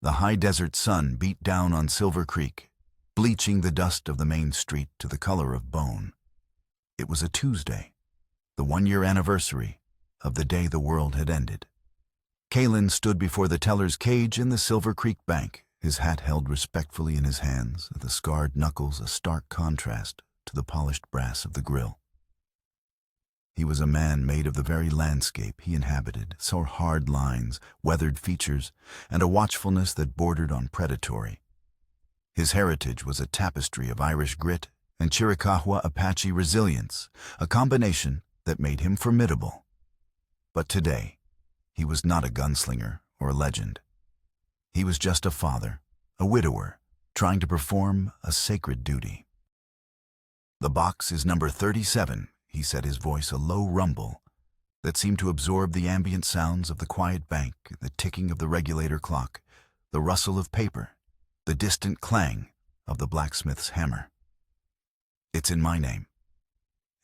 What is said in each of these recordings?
The high desert sun beat down on Silver Creek, bleaching the dust of the main street to the color of bone. It was a Tuesday, the one-year anniversary of the day the world had ended. Kalen stood before the teller's cage in the Silver Creek Bank, his hat held respectfully in his hands, the scarred knuckles a stark contrast to the polished brass of the grill. He was a man made of the very landscape he inhabited, so hard lines, weathered features, and a watchfulness that bordered on predatory. His heritage was a tapestry of Irish grit and Chiricahua Apache resilience, a combination that made him formidable. But today, he was not a gunslinger or a legend. He was just a father, a widower, trying to perform a sacred duty. "The box is number 37, he said, his voice a low rumble that seemed to absorb the ambient sounds of the quiet bank, the ticking of the regulator clock, the rustle of paper, the distant clang of the blacksmith's hammer. It's in my name,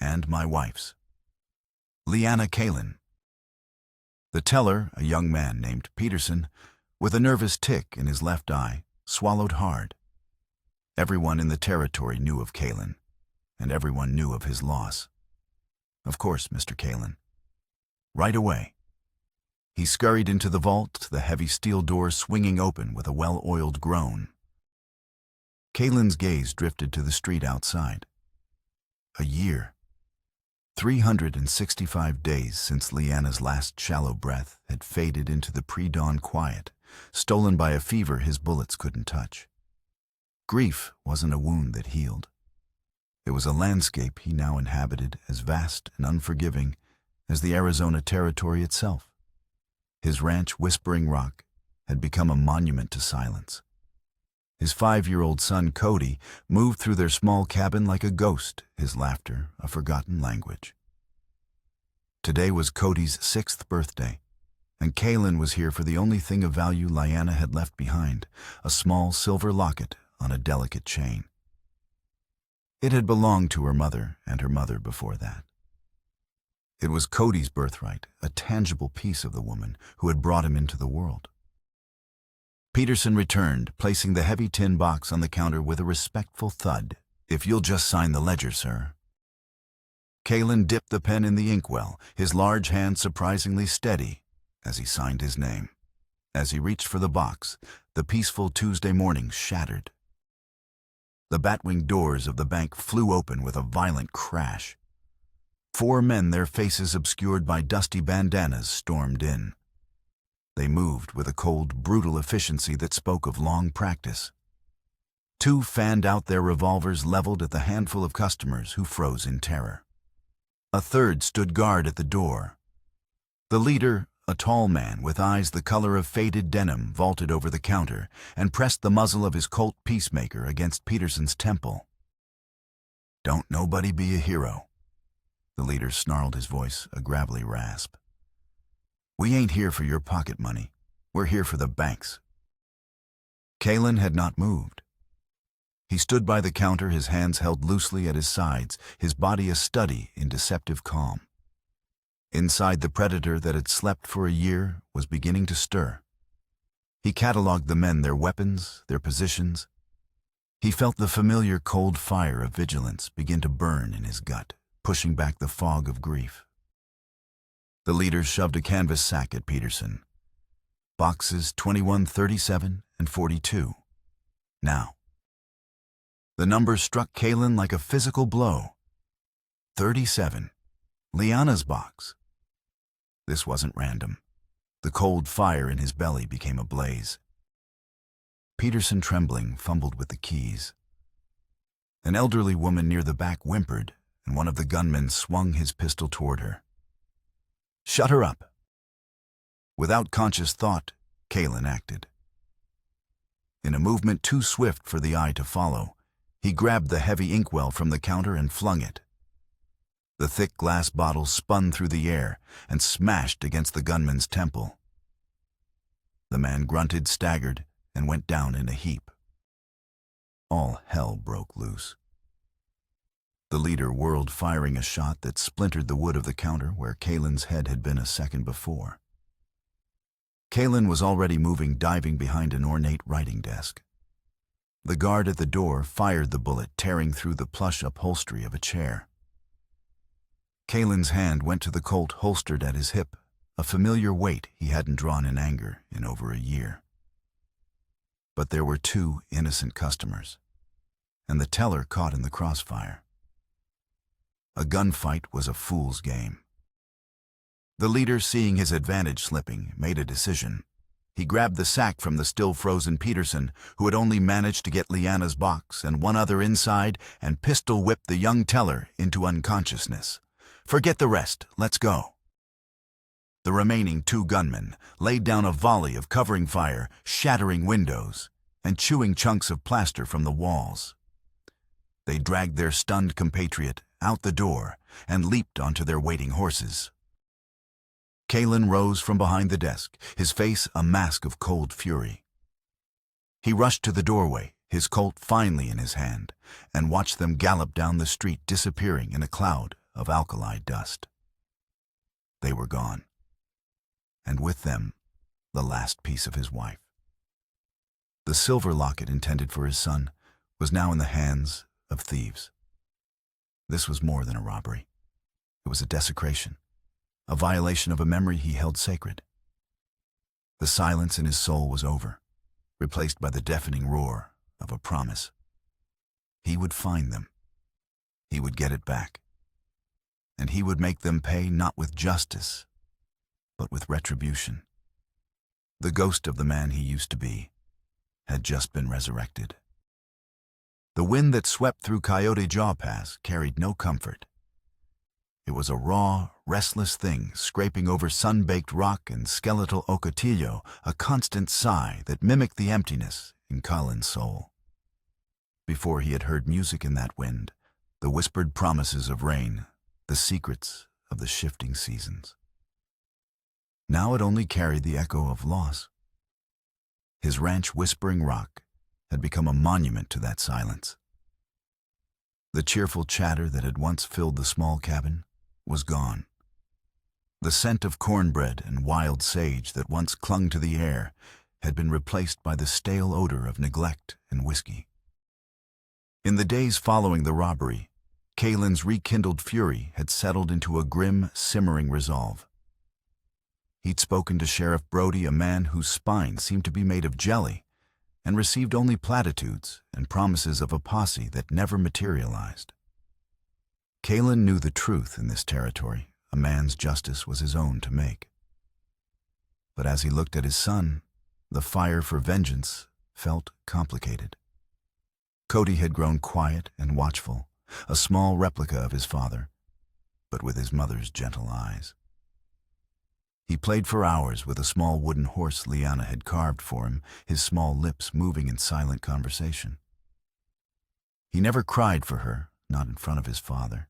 and my wife's. Leanna Kalen." The teller, a young man named Peterson, with a nervous tick in his left eye, swallowed hard. Everyone in the territory knew of Kalen, and everyone knew of his loss. "Of course, Mr. Kalen." Right away. He scurried into the vault, the heavy steel door swinging open with a well-oiled groan. Kalen's gaze drifted to the street outside. A year. 365 days since Leanna's last shallow breath had faded into the pre-dawn quiet, stolen by a fever his bullets couldn't touch. Grief wasn't a wound that healed. It was a landscape he now inhabited as vast and unforgiving as the Arizona territory itself. His ranch, Whispering Rock, had become a monument to silence. His 5-year-old son, Cody, moved through their small cabin like a ghost, his laughter a forgotten language. Today was Cody's 6th birthday, and Kalen was here for the only thing of value Leanna had left behind, a small silver locket on a delicate chain. It had belonged to her mother and her mother before that. It was Cody's birthright, a tangible piece of the woman who had brought him into the world. Peterson returned, placing the heavy tin box on the counter with a respectful thud. "If you'll just sign the ledger, sir." Kalen dipped the pen in the inkwell, his large hand surprisingly steady as he signed his name. As he reached for the box, the peaceful Tuesday morning shattered. The batwing doors of the bank flew open with a violent crash. 4 men, their faces obscured by dusty bandanas, stormed in. They moved with a cold, brutal efficiency that spoke of long practice. 2 fanned out their revolvers leveled at the handful of customers who froze in terror. A 3rd stood guard at the door. The leader, a tall man with eyes the color of faded denim, vaulted over the counter and pressed the muzzle of his Colt Peacemaker against Peterson's temple. "Don't nobody be a hero." The leader snarled, his voice a gravelly rasp. "We ain't here for your pocket money. We're here for the banks." Kalen had not moved. He stood by the counter, his hands held loosely at his sides, his body a study in deceptive calm. Inside, the predator that had slept for a year was beginning to stir. He cataloged the men, their weapons, their positions. He felt the familiar cold fire of vigilance begin to burn in his gut, pushing back the fog of grief. The leader shoved a canvas sack at Peterson. "Boxes 21, 37, and 42. Now." The number struck Kalen like a physical blow. 37. Leanna's box. This wasn't random. The cold fire in his belly became a blaze. Peterson, trembling, fumbled with the keys. An elderly woman near the back whimpered, and one of the gunmen swung his pistol toward her. "Shut her up." Without conscious thought, Kalen acted. In a movement too swift for the eye to follow, he grabbed the heavy inkwell from the counter and flung it. The thick glass bottle spun through the air and smashed against the gunman's temple. The man grunted, staggered, and went down in a heap. All hell broke loose. The leader whirled, firing a shot that splintered the wood of the counter where Kalen's head had been a second before. Kalen was already moving, diving behind an ornate writing desk. The guard at the door fired the bullet, tearing through the plush upholstery of a chair. Kalen's hand went to the Colt holstered at his hip, a familiar weight he hadn't drawn in anger in over a year. But there were two innocent customers, and the teller caught in the crossfire. A gunfight was a fool's game. The leader, seeing his advantage slipping, made a decision. He grabbed the sack from the still-frozen Peterson, who had only managed to get Liana's box and one other inside, and pistol-whipped the young teller into unconsciousness. "Forget the rest, let's go." The remaining two gunmen laid down a volley of covering fire, shattering windows and chewing chunks of plaster from the walls. They dragged their stunned compatriot out the door and leaped onto their waiting horses. Kalen rose from behind the desk, his face a mask of cold fury. He rushed to the doorway, his Colt finally in his hand, and watched them gallop down the street, disappearing in a cloud of alkali dust. They were gone, and with them, the last piece of his wife. The silver locket intended for his son was now in the hands of thieves. This was more than a robbery. It was a desecration, a violation of a memory he held sacred. The silence in his soul was over, replaced by the deafening roar of a promise. He would find them. He would get it back. And he would make them pay not with justice, but with retribution. The ghost of the man he used to be had just been resurrected. The wind that swept through Coyote Jaw Pass carried no comfort. It was a raw, restless thing scraping over sun-baked rock and skeletal Ocotillo, a constant sigh that mimicked the emptiness in Colin's soul. Before he had heard music in that wind, the whispered promises of rain, the secrets of the shifting seasons. Now it only carried the echo of loss. His ranch Whispering Rock had become a monument to that silence. The cheerful chatter that had once filled the small cabin was gone. The scent of cornbread and wild sage that once clung to the air had been replaced by the stale odor of neglect and whiskey. In the days following the robbery, Kalen's rekindled fury had settled into a grim, simmering resolve. He'd spoken to Sheriff Brody, a man whose spine seemed to be made of jelly, and received only platitudes and promises of a posse that never materialized. Kalen knew the truth in this territory. A man's justice was his own to make. But as he looked at his son, the fire for vengeance felt complicated. Cody had grown quiet and watchful, a small replica of his father, but with his mother's gentle eyes. He played for hours with a small wooden horse Liana had carved for him, his small lips moving in silent conversation. He never cried for her, not in front of his father.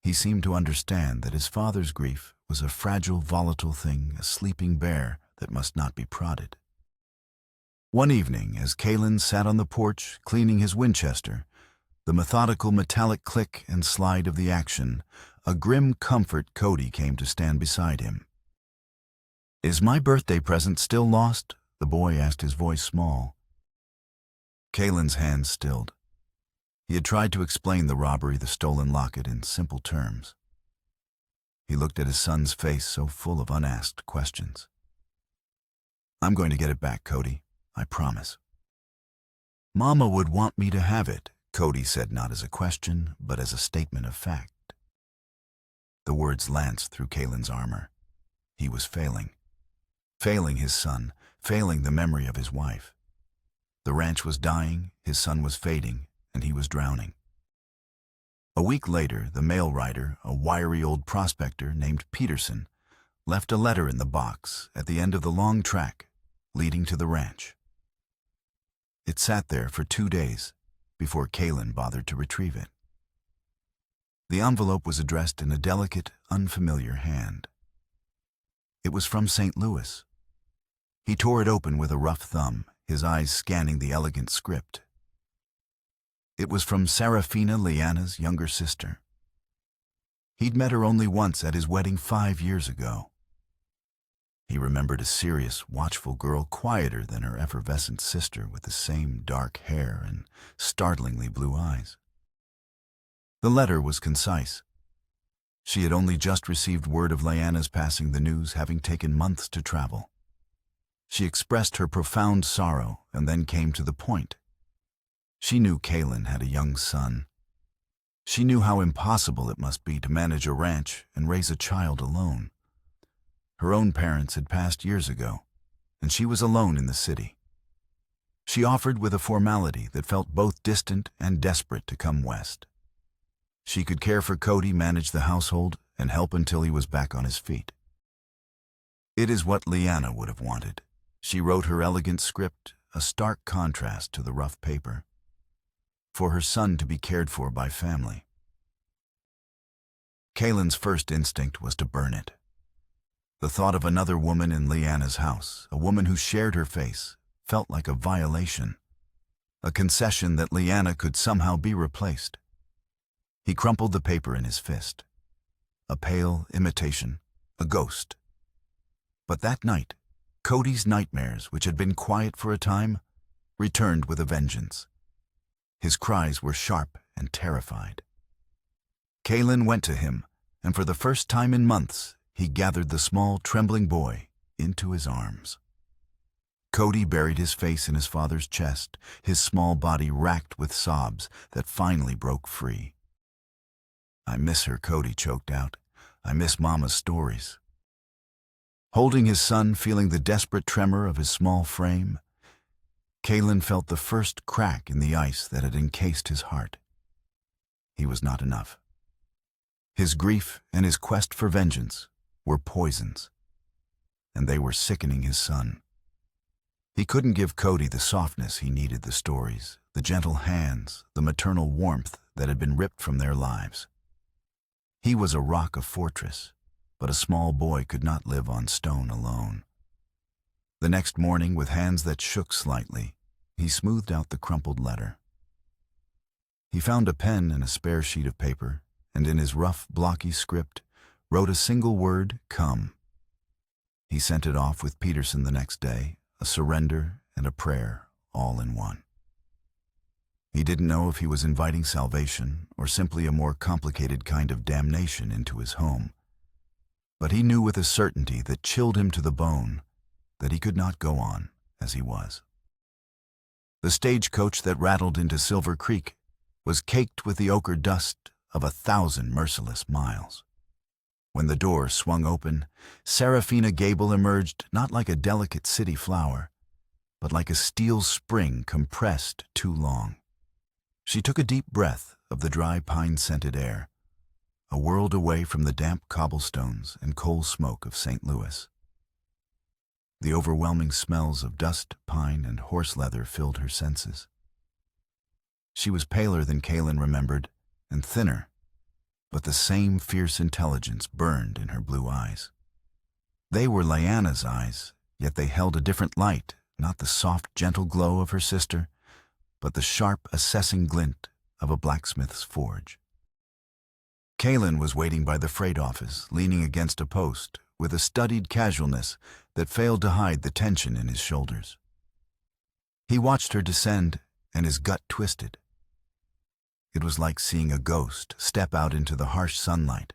He seemed to understand that his father's grief was a fragile, volatile thing, a sleeping bear that must not be prodded. One evening, as Kalen sat on the porch cleaning his Winchester, the methodical metallic click and slide of the action, a grim comfort Cody came to stand beside him. "Is my birthday present still lost?" the boy asked, his voice small. Kalen's hands stilled. He had tried to explain the robbery, the stolen locket, in simple terms. He looked at his son's face, so full of unasked questions. "I'm going to get it back, Cody. I promise." "Mama would want me to have it," Cody said, not as a question, but as a statement of fact. The words lanced through Kalen's armor. He was failing. Failing his son, failing the memory of his wife. The ranch was dying, his son was fading, and he was drowning. A week later, the mail rider, a wiry old prospector named Peterson, left a letter in the box at the end of the long track leading to the ranch. It sat there for 2 days before Kalen bothered to retrieve it. The envelope was addressed in a delicate, unfamiliar hand. It was from St. Louis. He tore it open with a rough thumb, his eyes scanning the elegant script. It was from Serafina, Liana's younger sister. He'd met her only once at his wedding 5 years ago. He remembered a serious, watchful girl, quieter than her effervescent sister, with the same dark hair and startlingly blue eyes. The letter was concise. She had only just received word of Lyanna's passing, the news having taken months to travel. She expressed her profound sorrow and then came to the point. She knew Kaelin had a young son. She knew how impossible it must be to manage a ranch and raise a child alone. Her own parents had passed years ago, and she was alone in the city. She offered with a formality that felt both distant and desperate to come west. She could care for Cody, manage the household, and help until he was back on his feet. It is what Lyanna would have wanted. She wrote her elegant script, a stark contrast to the rough paper. For her son to be cared for by family. Kaelin's first instinct was to burn it. The thought of another woman in Lyanna's house, a woman who shared her face, felt like a violation, a concession that Lyanna could somehow be replaced. He crumpled the paper in his fist. A pale imitation, a ghost. But that night, Cody's nightmares, which had been quiet for a time, returned with a vengeance. His cries were sharp and terrified. Kaelin went to him, and for the first time in months, he gathered the small, trembling boy into his arms. Cody buried his face in his father's chest, his small body racked with sobs that finally broke free. "I miss her," Cody choked out. "I miss Mama's stories." Holding his son, feeling the desperate tremor of his small frame, Kaelin felt the first crack in the ice that had encased his heart. He was not enough. His grief and his quest for vengeance were poisons, and they were sickening his son. He couldn't give Cody the softness he needed, the stories, the gentle hands, the maternal warmth that had been ripped from their lives. He was a rock, a fortress, but a small boy could not live on stone alone. The next morning, with hands that shook slightly, he smoothed out the crumpled letter. He found a pen and a spare sheet of paper, and in his rough, blocky script, wrote a single word, "Come." He sent it off with Peterson the next day, a surrender and a prayer all in one. He didn't know if he was inviting salvation or simply a more complicated kind of damnation into his home, but he knew with a certainty that chilled him to the bone that he could not go on as he was. The stagecoach that rattled into Silver Creek was caked with the ochre dust of 1,000 merciless miles. When the door swung open, Serafina Gable emerged not like a delicate city flower, but like a steel spring compressed too long. She took a deep breath of the dry pine-scented air, a world away from the damp cobblestones and coal smoke of St. Louis. The overwhelming smells of dust, pine, and horse leather filled her senses. She was paler than Kaelin remembered, and thinner, but the same fierce intelligence burned in her blue eyes. They were Lyanna's eyes, yet they held a different light, not the soft, gentle glow of her sister, but the sharp, assessing glint of a blacksmith's forge. Kaelin was waiting by the freight office, leaning against a post, with a studied casualness that failed to hide the tension in his shoulders. He watched her descend, and his gut twisted. It was like seeing a ghost step out into the harsh sunlight.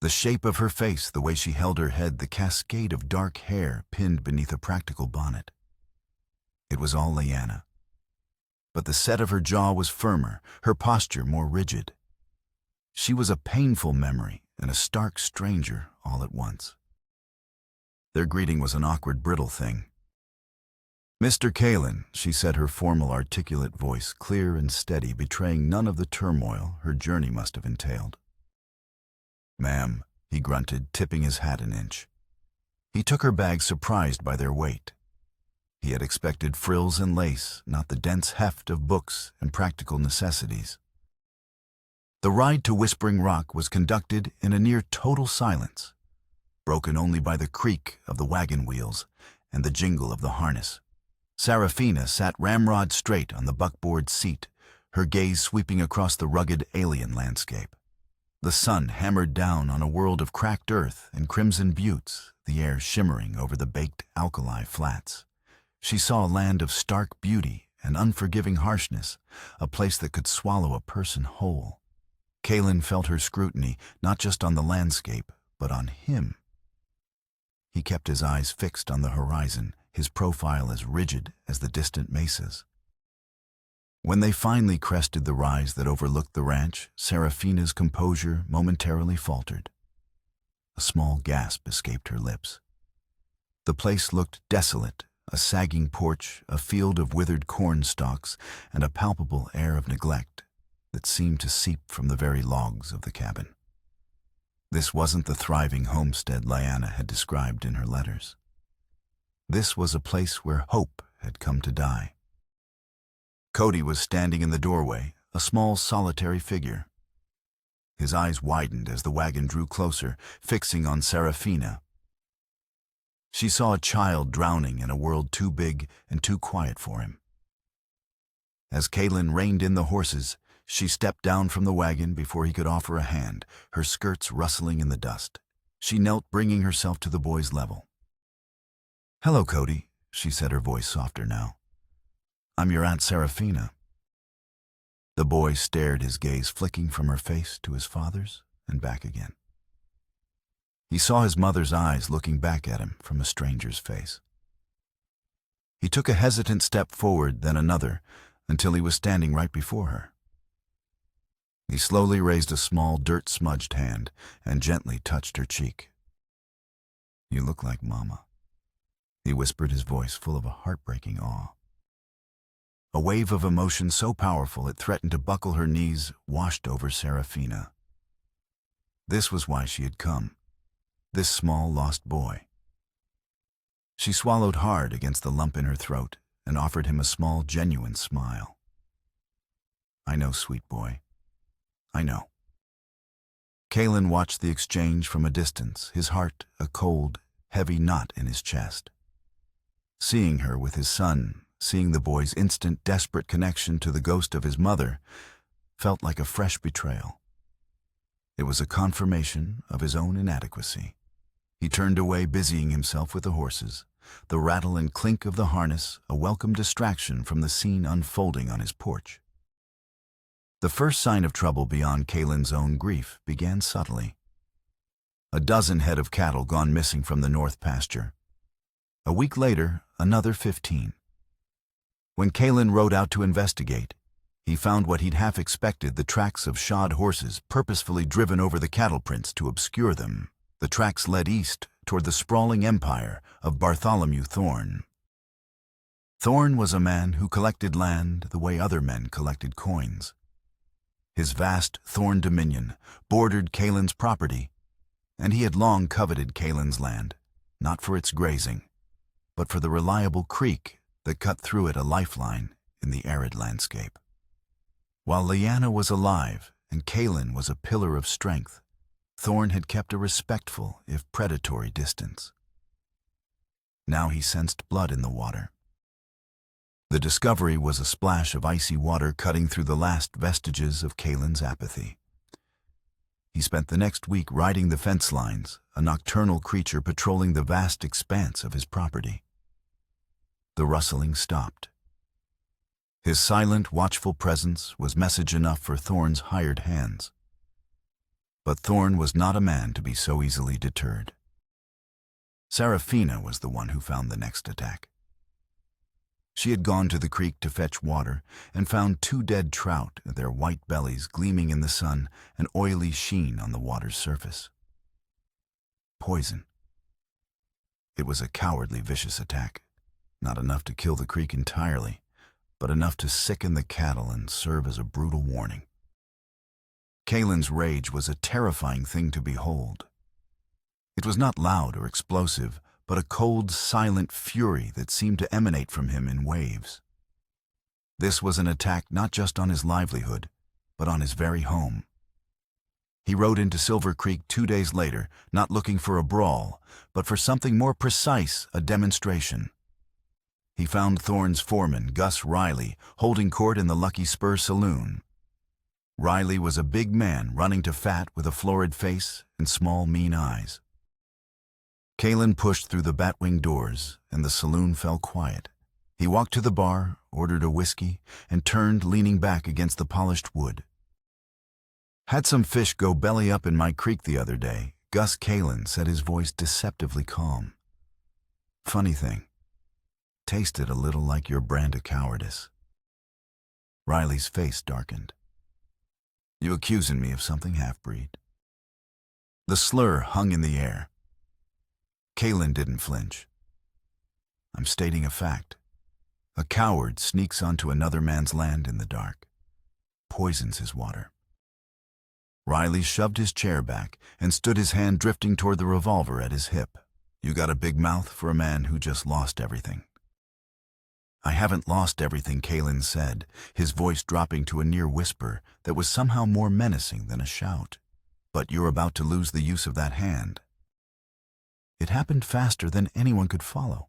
The shape of her face, the way she held her head, the cascade of dark hair pinned beneath a practical bonnet. It was all Lyanna. But the set of her jaw was firmer, her posture more rigid. She was a painful memory and a stark stranger all at once. Their greeting was an awkward, brittle thing. "Mr. Kaelin," she said, her formal, articulate voice clear and steady, betraying none of the turmoil her journey must have entailed. "Ma'am," he grunted, tipping his hat an inch. He took her bag, surprised by their weight. He had expected frills and lace, not the dense heft of books and practical necessities. The ride to Whispering Rock was conducted in a near total silence, broken only by the creak of the wagon wheels and the jingle of the harness. Serafina sat ramrod straight on the buckboard seat, her gaze sweeping across the rugged alien landscape. The sun hammered down on a world of cracked earth and crimson buttes, the air shimmering over the baked alkali flats. She saw a land of stark beauty and unforgiving harshness, a place that could swallow a person whole. Kalen felt her scrutiny, not just on the landscape, but on him. He kept his eyes fixed on the horizon, his profile as rigid as the distant mesas. When they finally crested the rise that overlooked the ranch, Serafina's composure momentarily faltered. A small gasp escaped her lips. The place looked desolate, a sagging porch, a field of withered corn stalks, and a palpable air of neglect that seemed to seep from the very logs of the cabin. This wasn't the thriving homestead Lyanna had described in her letters. This was a place where hope had come to die. Cody was standing in the doorway, a small solitary figure. His eyes widened as the wagon drew closer, fixing on Serafina. She saw a child drowning in a world too big and too quiet for him. As Kalen reined in the horses, she stepped down from the wagon before he could offer a hand, her skirts rustling in the dust. She knelt, bringing herself to the boy's level. "Hello, Cody," she said, her voice softer now. "I'm your Aunt Serafina." The boy stared, his gaze flicking from her face to his father's and back again. He saw his mother's eyes looking back at him from a stranger's face. He took a hesitant step forward, then another, until he was standing right before her. He slowly raised a small, dirt-smudged hand and gently touched her cheek. "You look like Mama," he whispered, his voice full of a heartbreaking awe. A wave of emotion so powerful it threatened to buckle her knees washed over Serafina. This was why she had come, this small, lost boy. She swallowed hard against the lump in her throat and offered him a small, genuine smile. "I know, sweet boy. I know." Kalen watched the exchange from a distance, his heart a cold, heavy knot in his chest. Seeing her with his son, seeing the boy's instant, desperate connection to the ghost of his mother, felt like a fresh betrayal. It was a confirmation of his own inadequacy. He turned away, busying himself with the horses, the rattle and clink of the harness a welcome distraction from the scene unfolding on his porch. The first sign of trouble beyond Kalen's own grief began subtly. A dozen head of cattle gone missing from the north pasture. A week later, another 15. When Kalen rode out to investigate, he found what he'd half expected, the tracks of shod horses purposefully driven over the cattle prints to obscure them. The tracks led east toward the sprawling empire of Bartholomew Thorne. Thorne was a man who collected land the way other men collected coins. His vast Thorne dominion bordered Kalen's property, and he had long coveted Kalen's land, not for its grazing, but for the reliable creek that cut through it, a lifeline in the arid landscape. While Lyanna was alive and Kalen was a pillar of strength, Thorne had kept a respectful, if predatory, distance. Now he sensed blood in the water. The discovery was a splash of icy water cutting through the last vestiges of Kalen's apathy. He spent the next week riding the fence lines, a nocturnal creature patrolling the vast expanse of his property. The rustling stopped. His silent, watchful presence was message enough for Thorne's hired hands. But Thorne was not a man to be so easily deterred. Serafina was the one who found the next attack. She had gone to the creek to fetch water and found 2 dead trout, their white bellies gleaming in the sun, an oily sheen on the water's surface. Poison. It was a cowardly, vicious attack. Not enough to kill the creek entirely, but enough to sicken the cattle and serve as a brutal warning. Kalen's rage was a terrifying thing to behold. It was not loud or explosive, but a cold, silent fury that seemed to emanate from him in waves. This was an attack not just on his livelihood, but on his very home. He rode into Silver Creek 2 days later, not looking for a brawl, but for something more precise, a demonstration. He found Thorne's foreman, Gus Riley, holding court in the Lucky Spur Saloon. Riley was a big man running to fat with a florid face and small, mean eyes. Kalen pushed through the batwing doors, and the saloon fell quiet. He walked to the bar, ordered a whiskey, and turned, leaning back against the polished wood. "Had some fish go belly up in my creek the other day," Gus Kalen said, his voice deceptively calm. "Funny thing, tasted a little like your brand of cowardice." Riley's face darkened. "You accusing me of something, half-breed?" The slur hung in the air. Kalen didn't flinch. "I'm stating a fact. A coward sneaks onto another man's land in the dark, poisons his water." Riley shoved his chair back and stood, his hand drifting toward the revolver at his hip. "You got a big mouth for a man who just lost everything." "I haven't lost everything," Kalen said, his voice dropping to a near whisper that was somehow more menacing than a shout. "But you're about to lose the use of that hand." It happened faster than anyone could follow.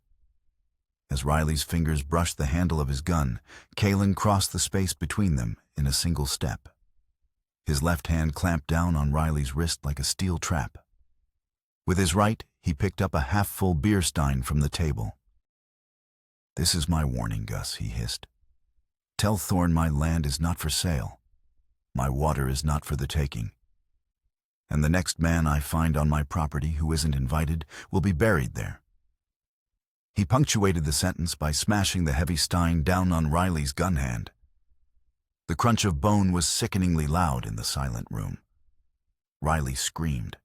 As Riley's fingers brushed the handle of his gun, Kalen crossed the space between them in a single step. His left hand clamped down on Riley's wrist like a steel trap. With his right, he picked up a half-full beer stein from the table. "This is my warning, Gus," he hissed. "Tell Thorne my land is not for sale. My water is not for the taking. And the next man I find on my property who isn't invited will be buried there." He punctuated the sentence by smashing the heavy stein down on Riley's gun hand. The crunch of bone was sickeningly loud in the silent room. Riley screamed.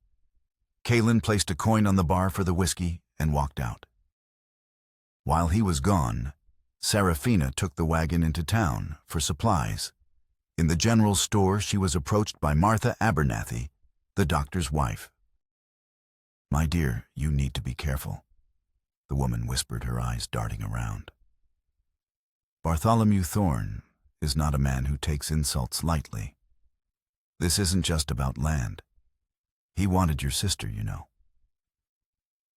Kalen placed a coin on the bar for the whiskey and walked out. While he was gone, Serafina took the wagon into town for supplies. In the general store, she was approached by Martha Abernathy, the doctor's wife. "My dear, you need to be careful," the woman whispered, her eyes darting around. "Bartholomew Thorne is not a man who takes insults lightly. This isn't just about land. He wanted your sister, you know.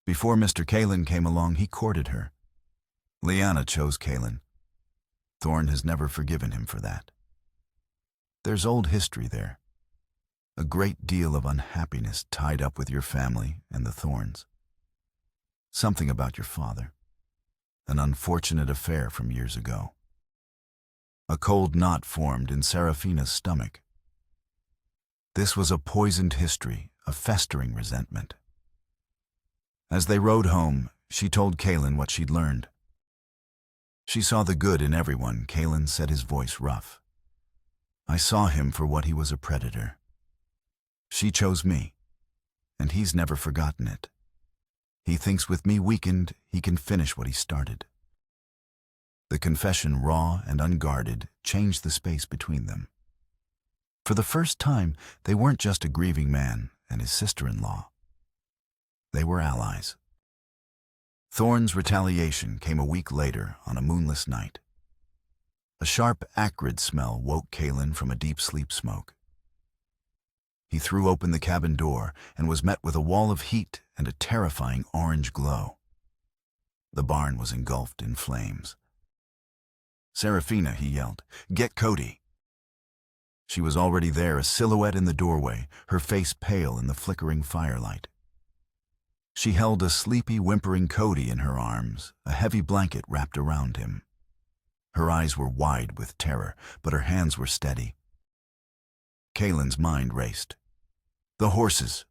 Before Mr. Kalen came along, he courted her. Liana chose Kalen. Thorne has never forgiven him for that. There's old history there. A great deal of unhappiness tied up with your family and the Thornes. Something about your father. An unfortunate affair from years ago." A cold knot formed in Serafina's stomach. This was a poisoned history, a festering resentment. As they rode home, she told Kalen what she'd learned. "She saw the good in everyone," Kalen said, his voice rough. "I saw him for what he was, a predator. She chose me, and he's never forgotten it. He thinks with me weakened, he can finish what he started." The confession, raw and unguarded, changed the space between them. For the first time, they weren't just a grieving man and his sister-in-law. They were allies. Thorne's retaliation came a week later on a moonless night. A sharp, acrid smell woke Kalen from a deep sleep smoke. He threw open the cabin door and was met with a wall of heat and a terrifying orange glow. The barn was engulfed in flames. "Serafina," he yelled, "get Cody." She was already there, a silhouette in the doorway, her face pale in the flickering firelight. She held a sleepy, whimpering Cody in her arms, a heavy blanket wrapped around him. Her eyes were wide with terror, but her hands were steady. Kalen's mind raced. The horses.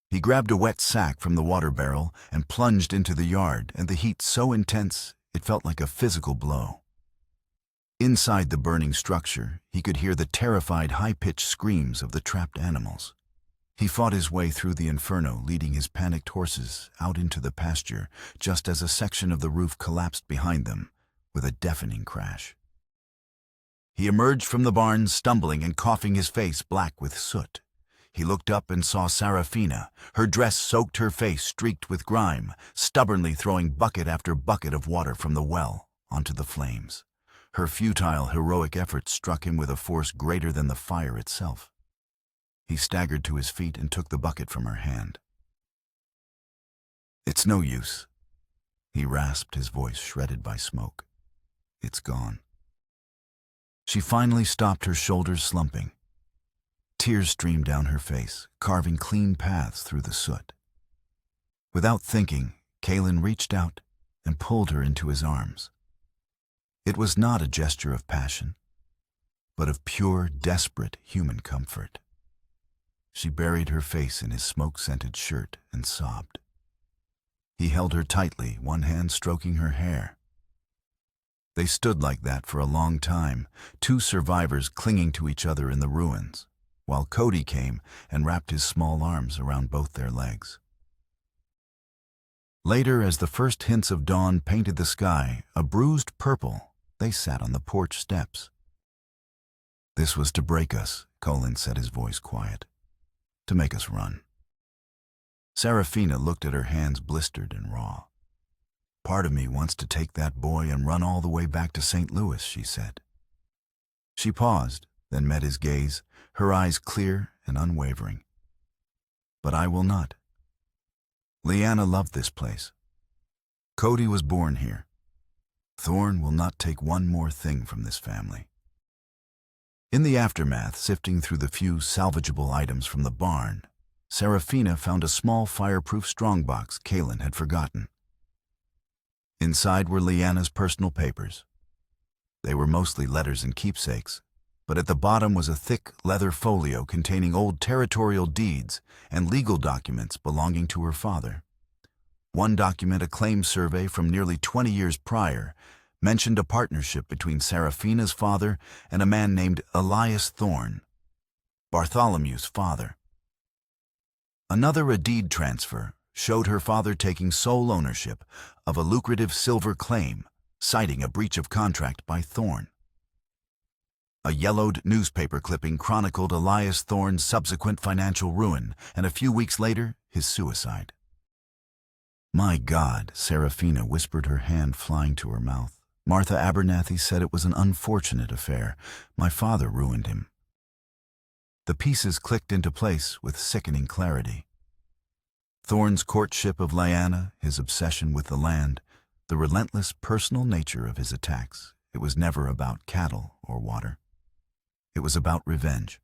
He grabbed a wet sack from the water barrel and plunged into the yard, and the heat so intense it felt like a physical blow. Inside the burning structure, he could hear the terrified, high-pitched screams of the trapped animals. He fought his way through the inferno, leading his panicked horses out into the pasture, just as a section of the roof collapsed behind them with a deafening crash. He emerged from the barn, stumbling and coughing, his face black with soot. He looked up and saw Serafina, her dress soaked, her face streaked with grime, stubbornly throwing bucket after bucket of water from the well onto the flames. Her futile, heroic efforts struck him with a force greater than the fire itself. He staggered to his feet and took the bucket from her hand. "It's no use," he rasped, his voice shredded by smoke. "It's gone." She finally stopped, her shoulders slumping. Tears streamed down her face, carving clean paths through the soot. Without thinking, Kalen reached out and pulled her into his arms. It was not a gesture of passion, but of pure, desperate human comfort. She buried her face in his smoke-scented shirt and sobbed. He held her tightly, one hand stroking her hair. They stood like that for a long time, two survivors clinging to each other in the ruins, while Cody came and wrapped his small arms around both their legs. Later, as the first hints of dawn painted the sky a bruised purple, they sat on the porch steps. "This was to break us," Colin said, his voice quiet. "To make us run." Serafina looked at her hands blistered and raw. "Part of me wants to take that boy and run all the way back to St. Louis," she said. She paused, then met his gaze, her eyes clear and unwavering. "But I will not. Leanna loved this place. Cody was born here. Thorn will not take one more thing from this family." In the aftermath, sifting through the few salvageable items from the barn, Serafina found a small fireproof strongbox Kalen had forgotten. Inside were Leanna's personal papers. They were mostly letters and keepsakes, but at the bottom was a thick leather folio containing old territorial deeds and legal documents belonging to her father. One document, a claim survey from nearly 20 years prior, mentioned a partnership between Serafina's father and a man named Elias Thorn, Bartholomew's father. Another, a deed transfer, showed her father taking sole ownership of a lucrative silver claim, citing a breach of contract by Thorn. A yellowed newspaper clipping chronicled Elias Thorn's subsequent financial ruin, and a few weeks later, his suicide. "My God," Serafina whispered, her hand flying to her mouth. "Martha Abernathy said it was an unfortunate affair. My father ruined him." The pieces clicked into place with sickening clarity. Thorn's courtship of Leanna, his obsession with the land, the relentless personal nature of his attacks. It was never about cattle or water. It was about revenge.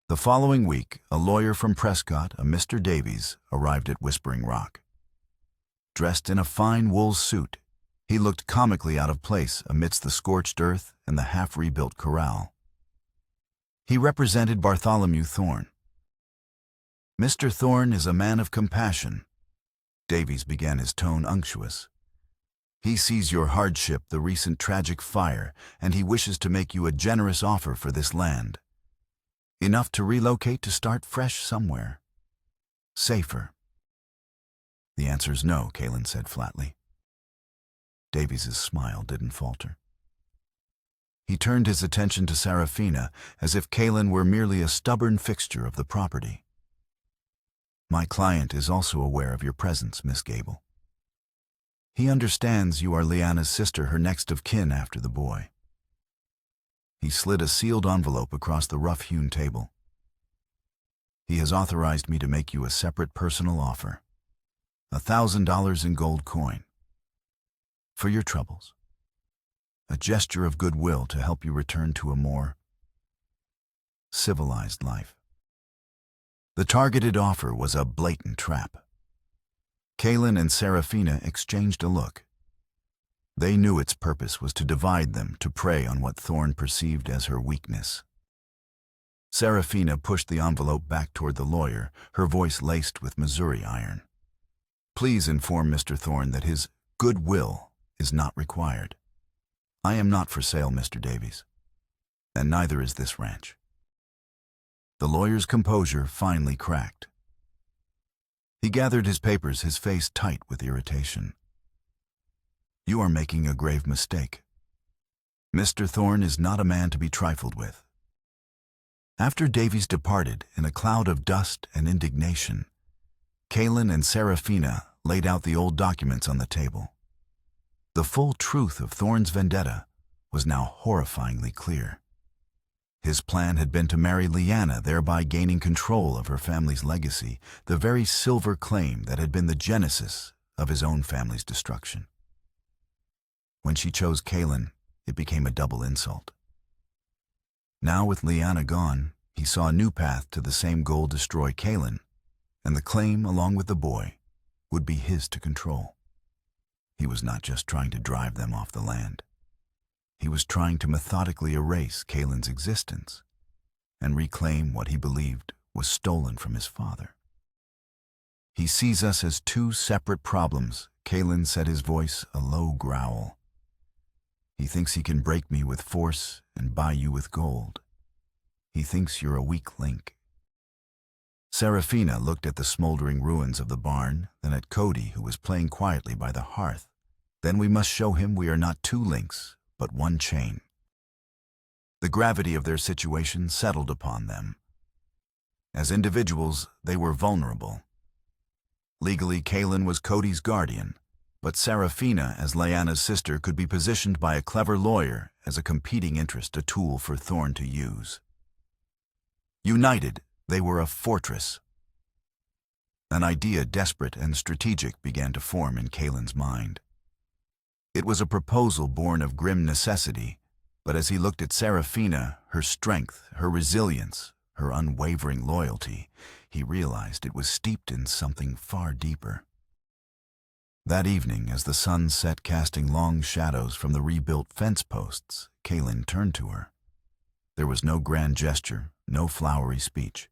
The following week, a lawyer from Prescott, a Mr. Davies, arrived at Whispering Rock. Dressed in a fine wool suit, he looked comically out of place amidst the scorched earth and the half-rebuilt corral. He represented Bartholomew Thorn. "Mr. Thorn is a man of compassion," Davies began, his tone unctuous. "He sees your hardship, the recent tragic fire, and he wishes to make you a generous offer for this land. Enough to relocate, to start fresh somewhere. Safer." "The answer's no," Kalen said flatly. Davies' smile didn't falter. He turned his attention to Serafina, as if Kalen were merely a stubborn fixture of the property. "My client is also aware of your presence, Miss Gable. He understands you are Leanna's sister, her next of kin after the boy." He slid a sealed envelope across the rough-hewn table. "He has authorized me to make you a separate personal offer. $1,000 in gold coin. For your troubles. A gesture of goodwill to help you return to a more civilized life." The targeted offer was a blatant trap. Kalen and Serafina exchanged a look. They knew its purpose was to divide them, to prey on what Thorn perceived as her weakness. Serafina pushed the envelope back toward the lawyer, her voice laced with Missouri iron. "Please inform Mr. Thorn that his goodwill is not required. I am not for sale, Mr. Davies, and neither is this ranch." The lawyer's composure finally cracked. He gathered his papers, his face tight with irritation. "You are making a grave mistake. Mr. Thorn is not a man to be trifled with." After Davies departed in a cloud of dust and indignation, Kalen and Serafina laid out the old documents on the table. The full truth of Thorn's vendetta was now horrifyingly clear. His plan had been to marry Leanna, thereby gaining control of her family's legacy, the very silver claim that had been the genesis of his own family's destruction. When she chose Kalen, it became a double insult. Now with Liana gone, he saw a new path to the same goal: destroy Kalen, and the claim, along with the boy, would be his to control. He was not just trying to drive them off the land. He was trying to methodically erase Kalen's existence and reclaim what he believed was stolen from his father. "He sees us as two separate problems," Kalen said, his voice a low growl. "He thinks he can break me with force and buy you with gold. He thinks you're a weak link." Serafina looked at the smoldering ruins of the barn, then at Cody, who was playing quietly by the hearth. "Then we must show him we are not two links, but one chain." The gravity of their situation settled upon them. As individuals, they were vulnerable. Legally, Kalen was Cody's guardian, but Serafina, as Lyanna's sister, could be positioned by a clever lawyer as a competing interest, a tool for Thorn to use. United, they were a fortress. An idea desperate and strategic began to form in Kalen's mind. It was a proposal born of grim necessity, but as he looked at Serafina, her strength, her resilience, her unwavering loyalty, he realized it was steeped in something far deeper. That evening, as the sun set, casting long shadows from the rebuilt fence posts, Kalen turned to her. There was no grand gesture, no flowery speech.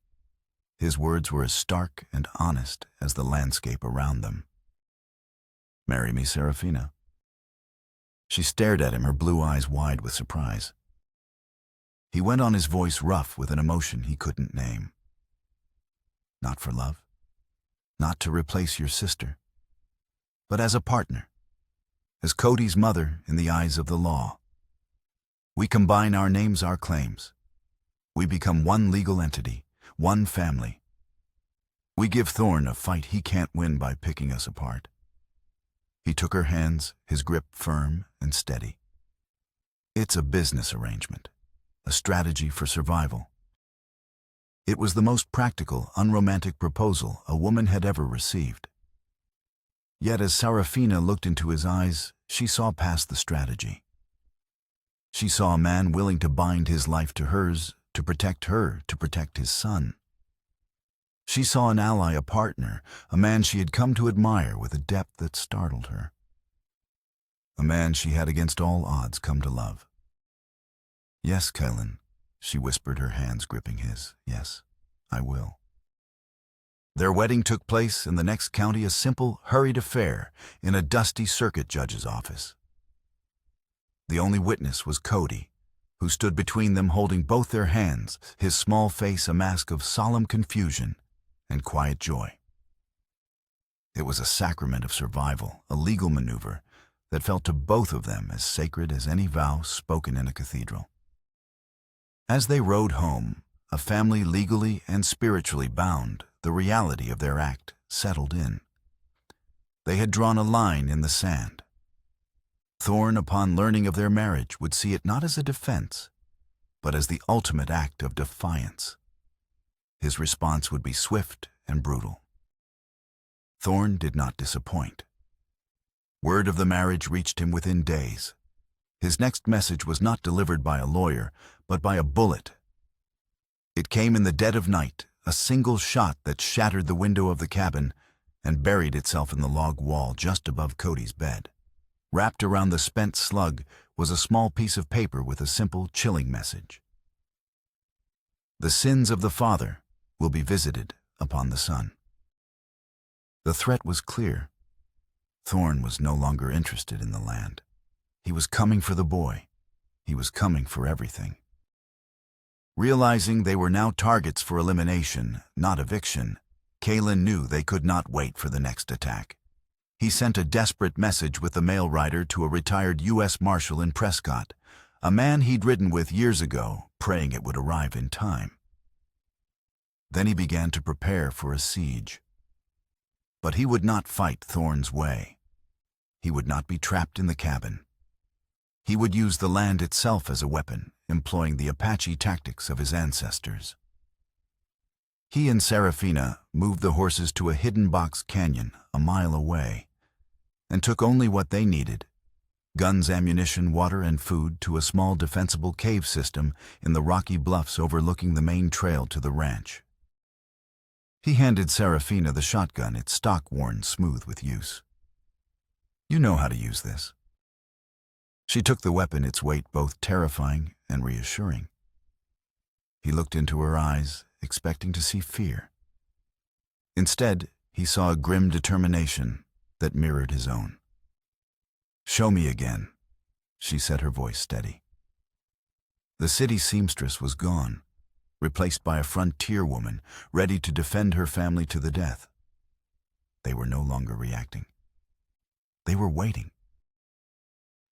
His words were as stark and honest as the landscape around them. "Marry me, Serafina." She stared at him, her blue eyes wide with surprise. He went on, his voice rough with an emotion he couldn't name. "Not for love, not to replace your sister, but as a partner, as Cody's mother in the eyes of the law. We combine our names, our claims. We become one legal entity, one family. We give Thorn a fight he can't win by picking us apart." He took her hands, his grip firm and steady. "It's a business arrangement, a strategy for survival." It was the most practical, unromantic proposal a woman had ever received. Yet as Serafina looked into his eyes, she saw past the strategy. She saw a man willing to bind his life to hers, to protect her, to protect his son. She saw an ally, a partner, a man she had come to admire with a depth that startled her. A man she had against all odds come to love. "Yes, Kalen," she whispered, her hands gripping his. "Yes, I will." Their wedding took place in the next county, a simple, hurried affair in a dusty circuit judge's office. The only witness was Cody, who stood between them holding both their hands, his small face a mask of solemn confusion and quiet joy. It was a sacrament of survival, a legal maneuver that felt to both of them as sacred as any vow spoken in a cathedral. As they rode home, a family legally and spiritually bound, the reality of their act settled in. They had drawn a line in the sand. Thorn, upon learning of their marriage, would see it not as a defense, but as the ultimate act of defiance. His response would be swift and brutal. Thorn did not disappoint. Word of the marriage reached him within days. His next message was not delivered by a lawyer, but by a bullet. It came in the dead of night, a single shot that shattered the window of the cabin and buried itself in the log wall just above Cody's bed. Wrapped around the spent slug was a small piece of paper with a simple, chilling message. "The sins of the father will be visited upon the son." The threat was clear. Thorn was no longer interested in the land. He was coming for the boy. He was coming for everything. Realizing they were now targets for elimination, not eviction, Kalen knew they could not wait for the next attack. He sent a desperate message with the mail rider to a retired U.S. Marshal in Prescott, a man he'd ridden with years ago, praying it would arrive in time. Then he began to prepare for a siege. But he would not fight Thorn's way. He would not be trapped in the cabin. He would use the land itself as a weapon, employing the Apache tactics of his ancestors. He and Serafina moved the horses to a hidden box canyon a mile away, and took only what they needed: guns, ammunition, water, and food to a small defensible cave system in the rocky bluffs overlooking the main trail to the ranch. He handed Serafina the shotgun, its stock worn smooth with use. "You know how to use this." She took the weapon, its weight both terrifying and reassuring. He looked into her eyes, expecting to see fear. Instead, he saw a grim determination that mirrored his own. "Show me again," she said, her voice steady. The city seamstress was gone, replaced by a frontier woman ready to defend her family to the death. They were no longer reacting. They were waiting.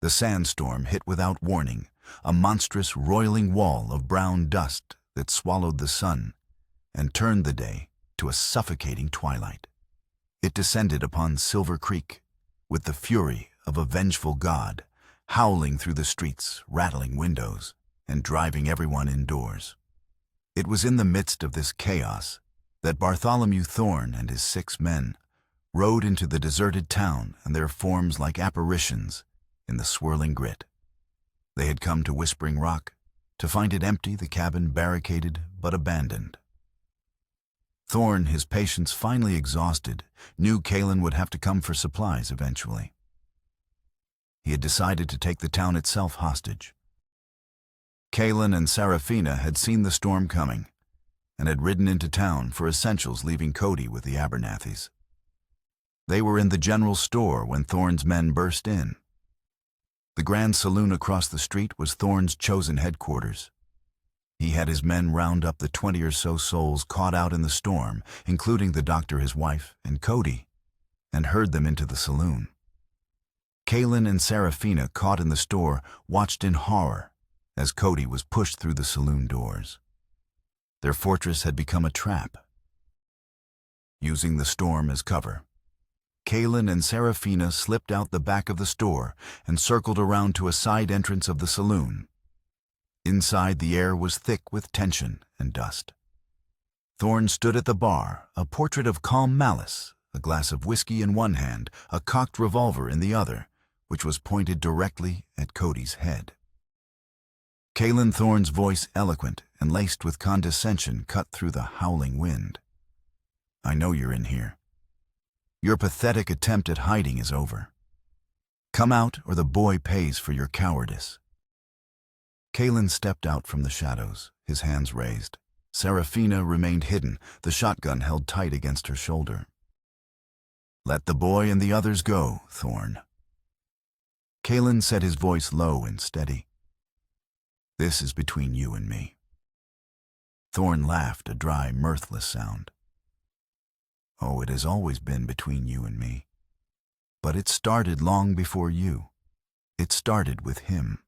The sandstorm hit without warning, a monstrous roiling wall of brown dust that swallowed the sun and turned the day to a suffocating twilight. It descended upon Silver Creek with the fury of a vengeful god, howling through the streets, rattling windows, and driving everyone indoors. It was in the midst of this chaos that Bartholomew Thorne and his 6 men rode into the deserted town, and their forms like apparitions in the swirling grit. They had come to Whispering Rock to find it empty, the cabin barricaded but abandoned. Thorne, his patience finally exhausted, knew Kalen would have to come for supplies eventually. He had decided to take the town itself hostage. Kalen and Serafina had seen the storm coming and had ridden into town for essentials, leaving Cody with the Abernathys. They were in the general store when Thorne's men burst in. The Grand Saloon across the street was Thorne's chosen headquarters. He had his men round up the 20 or so souls caught out in the storm, including the doctor, his wife, and Cody, and herd them into the saloon. Kalen and Serafina, caught in the store, watched in horror as Cody was pushed through the saloon doors. Their fortress had become a trap. Using the storm as cover, Kalen and Serafina slipped out the back of the store and circled around to a side entrance of the saloon. Inside, the air was thick with tension and dust. Thorne stood at the bar, a portrait of calm malice, a glass of whiskey in one hand, a cocked revolver in the other, which was pointed directly at Cody's head. Kalen Thorne's voice, eloquent and laced with condescension, cut through the howling wind. "I know you're in here. Your pathetic attempt at hiding is over. Come out, or the boy pays for your cowardice." Kalen stepped out from the shadows, his hands raised. Serafina remained hidden, the shotgun held tight against her shoulder. "Let the boy and the others go, Thorne." Kalen said, his voice low and steady. "This is between you and me." Thorne laughed, a dry, mirthless sound. "Oh, it has always been between you and me. But it started long before you. It started with him."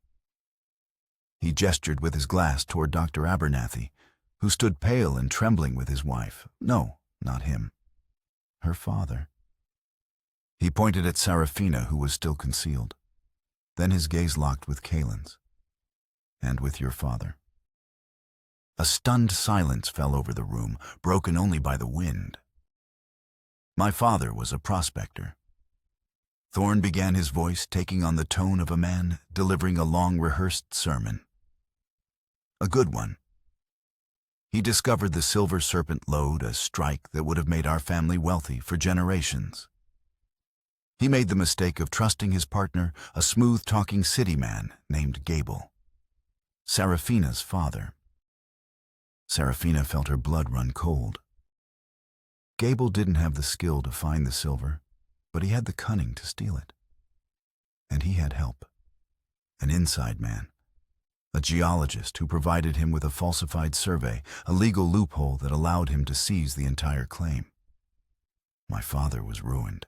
He gestured with his glass toward Dr. Abernathy, who stood pale and trembling with his wife. No, not him. Her father. He pointed at Serafina, who was still concealed. Then his gaze locked with Kalen's. "And with your father." A stunned silence fell over the room, broken only by the wind. "My father was a prospector." Thorne began, his voice taking on the tone of a man delivering a long-rehearsed sermon. A good one. "He discovered the Silver Serpent lode, a strike that would have made our family wealthy for generations. He made the mistake of trusting his partner, a smooth-talking city man named Gable, Serafina's father." Serafina felt her blood run cold. Gable didn't have the skill to find the silver, but he had the cunning to steal it. And he had help. An inside man. A geologist who provided him with a falsified survey, a legal loophole that allowed him to seize the entire claim. My father was ruined.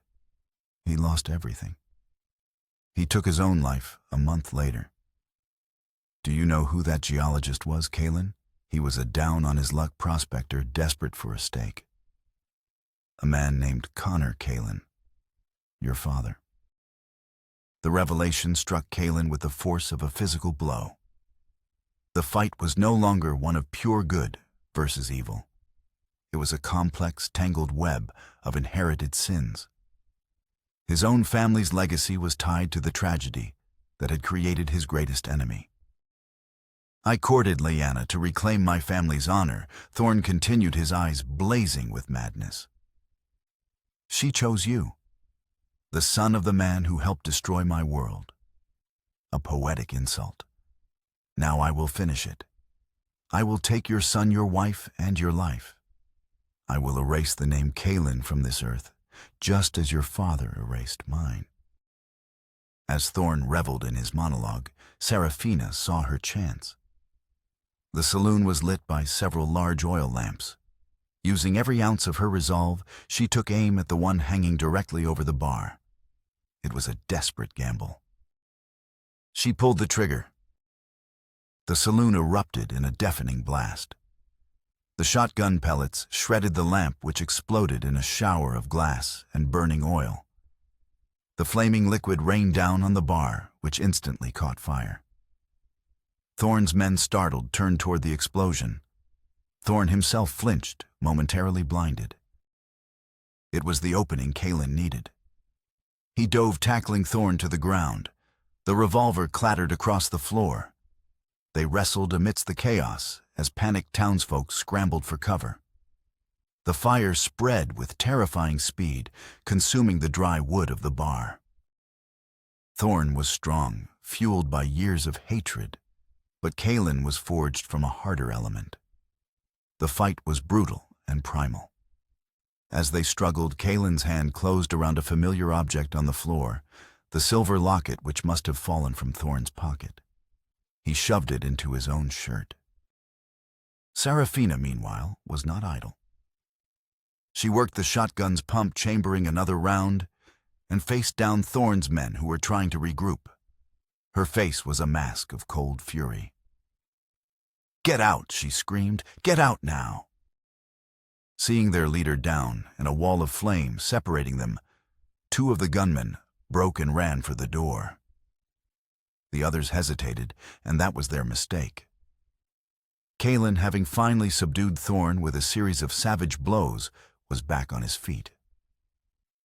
He lost everything. He took his own life a month later. Do you know who that geologist was, Kalen? He was a down-on-his-luck prospector desperate for a stake. A man named Connor Kalen, your father. The revelation struck Kalen with the force of a physical blow. The fight was no longer one of pure good versus evil. It was a complex, tangled web of inherited sins. His own family's legacy was tied to the tragedy that had created his greatest enemy. I courted Lyanna to reclaim my family's honor, Thorn continued, his eyes blazing with madness. She chose you, the son of the man who helped destroy my world. A poetic insult. Now I will finish it. I will take your son, your wife, and your life. I will erase the name Kaelin from this earth, just as your father erased mine. As Thorn reveled in his monologue, Seraphina saw her chance. The saloon was lit by several large oil lamps. Using every ounce of her resolve, she took aim at the one hanging directly over the bar. It was a desperate gamble. She pulled the trigger. The saloon erupted in a deafening blast. The shotgun pellets shredded the lamp, which exploded in a shower of glass and burning oil. The flaming liquid rained down on the bar, which instantly caught fire. Thorn's men, startled, turned toward the explosion. Thorn himself flinched, momentarily blinded. It was the opening Kaelin needed. He dove, tackling Thorn to the ground. The revolver clattered across the floor. They wrestled amidst the chaos as panicked townsfolk scrambled for cover. The fire spread with terrifying speed, consuming the dry wood of the bar. Thorn was strong, fueled by years of hatred, but Kaelin was forged from a harder element. The fight was brutal and primal. As they struggled, Kaelin's hand closed around a familiar object on the floor, the silver locket which must have fallen from Thorn's pocket. He shoved it into his own shirt. Seraphina, meanwhile, was not idle. She worked the shotgun's pump, chambering another round, and faced down Thorn's men who were trying to regroup. Her face was a mask of cold fury. "Get out," she screamed. "Get out now." Seeing their leader down and a wall of flame separating them, two of the gunmen broke and ran for the door. The others hesitated, and that was their mistake. Kaelin, having finally subdued Thorn with a series of savage blows, was back on his feet.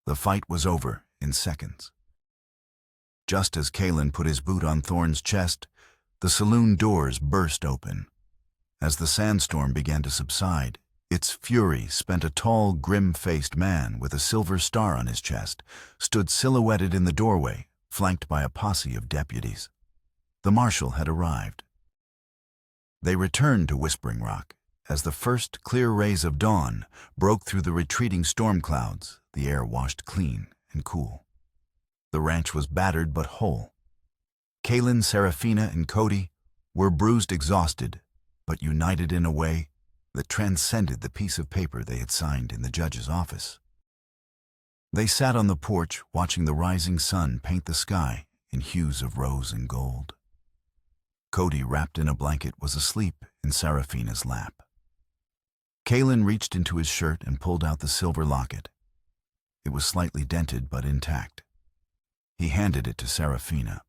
The fight was over in seconds. Just as Kaelin put his boot on Thorn's chest, the saloon doors burst open. As the sandstorm began to subside, its fury spent a tall, grim-faced man with a silver star on his chest, stood silhouetted in the doorway, flanked by a posse of deputies. The marshal had arrived. They returned to Whispering Rock as the first clear rays of dawn broke through the retreating storm clouds, the air washed clean and cool. The ranch was battered but whole. Kaelin, Seraphina, and Cody were bruised, exhausted, but united in a way that transcended the piece of paper they had signed in the judge's office. They sat on the porch watching the rising sun paint the sky in hues of rose and gold. Cody, wrapped in a blanket, was asleep in Seraphina's lap. Kaelin reached into his shirt and pulled out the silver locket. It was slightly dented but intact. He handed it to Seraphina.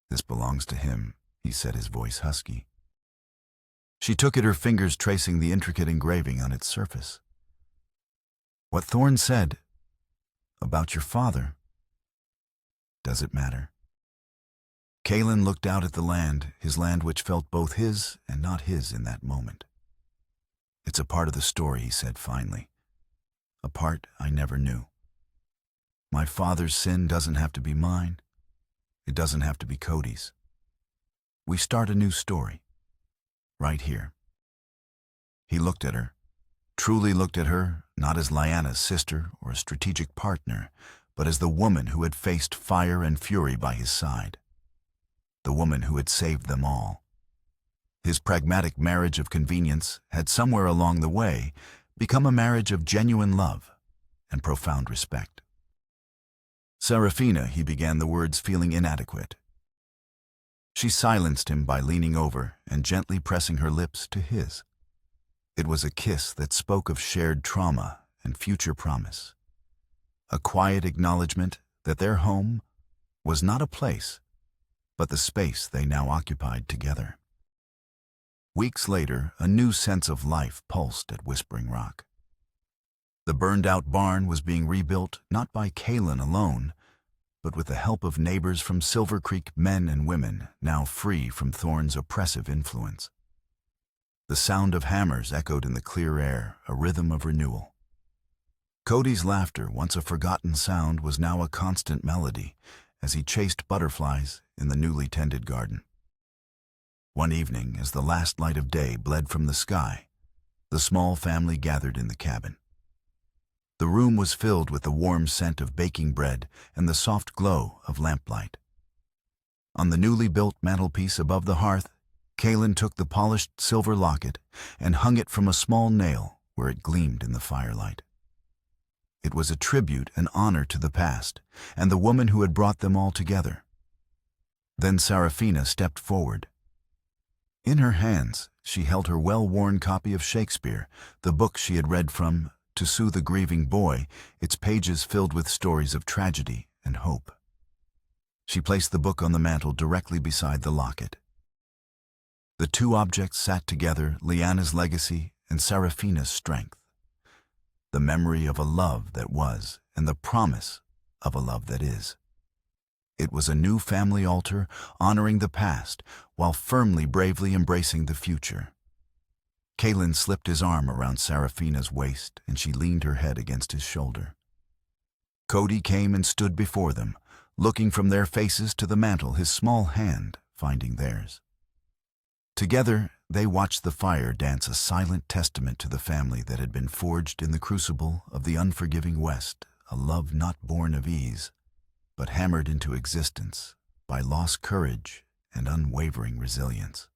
"This belongs to him," he said, his voice husky. She took it, her fingers tracing the intricate engraving on its surface. "What Thorn said about your father, does it matter?" Kaelin looked out at the land, his land which felt both his and not his in that moment. "It's a part of the story," he said finally. "A part I never knew. My father's sin doesn't have to be mine. It doesn't have to be Cody's. We start a new story. Right here." He looked at her, truly looked at her, not as Lyanna's sister or a strategic partner, but as the woman who had faced fire and fury by his side. The woman who had saved them all. His pragmatic marriage of convenience had somewhere along the way become a marriage of genuine love and profound respect. "Seraphina," he began the words, feeling inadequate. She silenced him by leaning over and gently pressing her lips to his. It was a kiss that spoke of shared trauma and future promise. A quiet acknowledgement that their home was not a place, but the space they now occupied together. Weeks later, a new sense of life pulsed at Whispering Rock. The burned-out barn was being rebuilt not by Kaelin alone, but with the help of neighbors from Silver Creek, men and women, now free from Thorne's oppressive influence. The sound of hammers echoed in the clear air, a rhythm of renewal. Cody's laughter, once a forgotten sound, was now a constant melody as he chased butterflies in the newly tended garden. One evening, as the last light of day bled from the sky, the small family gathered in the cabin. The room was filled with the warm scent of baking bread and the soft glow of lamplight. On the newly built mantelpiece above the hearth, Kaylin took the polished silver locket and hung it from a small nail where it gleamed in the firelight. It was a tribute and honor to the past and the woman who had brought them all together. Then Serafina stepped forward. In her hands, she held her well-worn copy of Shakespeare, the book she had read from to soothe a grieving boy, its pages filled with stories of tragedy and hope. She placed the book on the mantel directly beside the locket. The two objects sat together, Liana's legacy and Serafina's strength. The memory of a love that was and the promise of a love that is. It was a new family altar honoring the past while firmly, bravely embracing the future. Kaylin slipped his arm around Serafina's waist and she leaned her head against his shoulder. Cody came and stood before them, looking from their faces to the mantel, his small hand finding theirs. Together, they watched the fire dance, a silent testament to the family that had been forged in the crucible of the unforgiving West, a love not born of ease, but hammered into existence by lost courage and unwavering resilience.